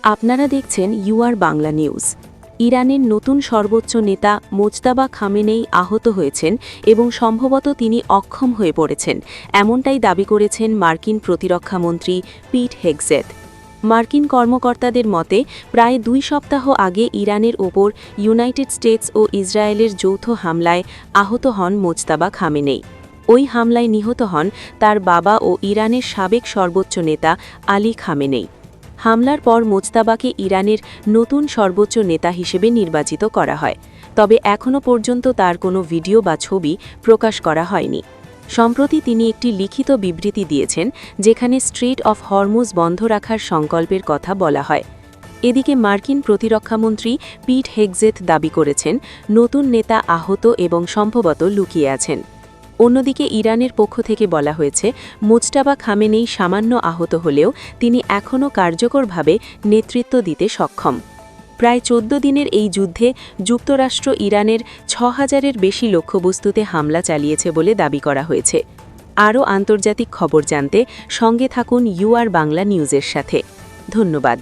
আপনারা দেখছেন UR Bangla news. ইরানের নতুন সর্বোচ্চ নেতা মোজতাবা খামেনেই আহত হয়েছেন এবং সম্ভবত তিনি অক্ষম হয়ে পড়েছেন, এমনটাই দাবি করেছেন মার্কিন প্রতিরক্ষামন্ত্রী পিট হেগসেথ। মার্কিন কর্মকর্তাদের মতে প্রায় 2 সপ্তাহ আগে ইরানের ওপর ইউনাইটেড স্টেটস ও ইসরায়েলের যৌথ হামলায় আহত হন মোজতাবা খামেনেই। ওই হামলায় নিহত হন তার বাবা ও ইরানের সাবেক সর্বোচ্চ নেতা আলী খামেনেই। হামলার পর মোজতাবাকে ইরানের নতুন সর্বোচ্চ নেতা হিসেবে নির্বাচিত করা হয়, তবে এখনও পর্যন্ত তার কোনো ভিডিও বা ছবি প্রকাশ করা হয়নি। সম্প্রতি তিনি একটি লিখিত বিবৃতি দিয়েছেন, যেখানে স্ট্রেইট অফ হরমুজ বন্ধ রাখার সংকল্পের কথা বলা হয়। এদিকে মার্কিন প্রতিরক্ষামন্ত্রী পিট হেগসেথ দাবি করেছেন, নতুন নেতা আহত এবং সম্ভবত লুকিয়ে আছেন। অন্যদিকে ইরানের পক্ষ থেকে বলা হয়েছে, মোজতাবা খামেনেই সামান্য আহত হলেও তিনি এখনও কার্যকরভাবে নেতৃত্ব দিতে সক্ষম। প্রায় 14 দিনের এই যুদ্ধে যুক্তরাষ্ট্র ইরানের 6000-এর বেশি লক্ষ্যবস্তুতে হামলা চালিয়েছে বলে দাবি করা হয়েছে। আরও আন্তর্জাতিক খবর জানতে সঙ্গে থাকুন ইউআর বাংলা নিউজের সাথে। ধন্যবাদ।